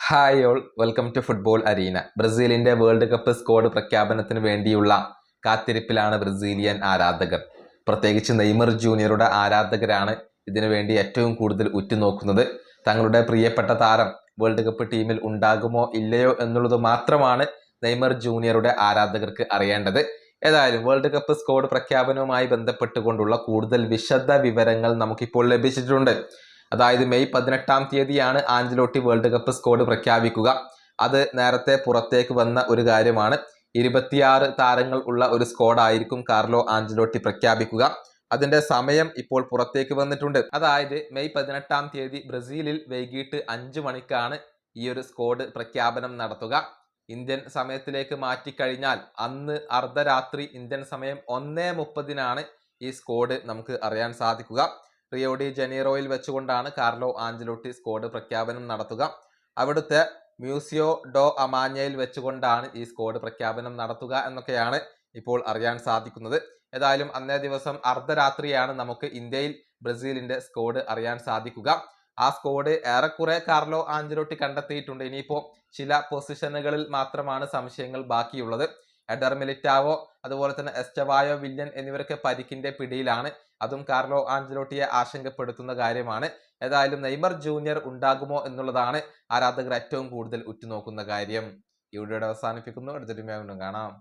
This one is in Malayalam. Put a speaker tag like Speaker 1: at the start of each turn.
Speaker 1: Hi all, welcome to football arena. ബ്രസീലിന്റെ വേൾഡ് കപ്പ് സ്ക്വാഡ് പ്രഖ്യാപനത്തിന് വേണ്ടിയുള്ള കാത്തിരിപ്പിലാണ് ബ്രസീലിയൻ ആരാധകർ. പ്രത്യേകിച്ച് നെയ്മർ ജൂനിയറുടെ ആരാധകരാണ് ഇതിനു വേണ്ടി ഏറ്റവും കൂടുതൽ ഉറ്റുനോക്കുന്നത്. തങ്ങളുടെ പ്രിയപ്പെട്ട താരം വേൾഡ് കപ്പ് ടീമിൽ ഉണ്ടാകുമോ ഇല്ലയോ എന്നുള്ളത് മാത്രമാണ് നെയ്മർ ജൂനിയറുടെ ആരാധകർക്ക് അറിയേണ്ടത്. ഏതായാലും വേൾഡ് കപ്പ് സ്ക്വാഡ് പ്രഖ്യാപനവുമായി ബന്ധപ്പെട്ടുകൊണ്ടുള്ള കൂടുതൽ വിശദ വിവരങ്ങൾ നമുക്കിപ്പോൾ ലഭിച്ചിട്ടുണ്ട്. അതായത് മെയ് 18-ാം തീയതിയാണ് ആഞ്ചലോട്ടി വേൾഡ് കപ്പ് സ്ക്വാഡ് പ്രഖ്യാപിക്കുക. അത് നേരത്തെ പുറത്തേക്ക് വന്ന ഒരു കാര്യമാണ്. 26 താരങ്ങൾ ഉള്ള ഒരു സ്ക്വാഡ് ആയിരിക്കും കാർലോ ആഞ്ചലോട്ടി പ്രഖ്യാപിക്കുക. അതിന്റെ സമയം ഇപ്പോൾ പുറത്തേക്ക് വന്നിട്ടുണ്ട്. അതായത് മെയ് 18-ാം തീയതി ബ്രസീലിൽ വൈകിട്ട് 5 മണിക്കാണ് ഈ ഒരു സ്ക്വാഡ് പ്രഖ്യാപനം നടത്തുക. ഇന്ത്യൻ സമയത്തിലേക്ക് മാറ്റിക്കഴിഞ്ഞാൽ അന്ന് അർദ്ധരാത്രി ഇന്ത്യൻ സമയം 1:30-നാണ് ഈ സ്ക്വാഡ് നമുക്ക് അറിയാൻ സാധിക്കുക. റിയോ ഡി ജനീറോയിൽ വെച്ചുകൊണ്ടാണ് കാർലോ ആഞ്ചലോട്ടി സ്ക്വാഡ് പ്രഖ്യാപനം നടത്തുക. അവിടുത്തെ മ്യൂസിയോ ഡോ അമാഞ്ഞയിൽ വെച്ചുകൊണ്ടാണ് ഈ സ്ക്വാഡ് പ്രഖ്യാപനം നടത്തുക എന്നൊക്കെയാണ് ഇപ്പോൾ അറിയാൻ സാധിക്കുന്നത്. ഏതായാലും അന്നേ ദിവസം അർദ്ധരാത്രിയാണ് നമുക്ക് ഇന്ത്യയിൽ ബ്രസീലിന്റെ സ്ക്വാഡ് അറിയാൻ സാധിക്കുക. ആ സ്ക്വാഡ് ഏറെക്കുറെ കാർലോ ആഞ്ചലോട്ടി കണ്ടെത്തിയിട്ടുണ്ട്. ഇനിയിപ്പോ ചില പൊസിഷനുകളിൽ മാത്രമാണ് സംശയങ്ങൾ ബാക്കിയുള്ളത്. എഡർ മിലിറ്റാവോ അതുപോലെ തന്നെ എസ്റ്റവായോ വില്യൻ എന്നിവരൊക്കെ പരിക്കിന്റെ പിടിയിലാണ്. അതും കാർലോ ആഞ്ചലോട്ടിയെ ആശങ്കപ്പെടുത്തുന്ന കാര്യമാണ്. ഏതായാലും നെയ്മർ ജൂനിയർ ഉണ്ടാകുമോ എന്നുള്ളതാണ് ആരാധകർ ഏറ്റവും കൂടുതൽ ഉറ്റുനോക്കുന്ന കാര്യം. ഈ വീഡിയോ അവസാനിപ്പിക്കുന്നു. അടുത്തൊരു വീഡിയോയിൽ കാണാം.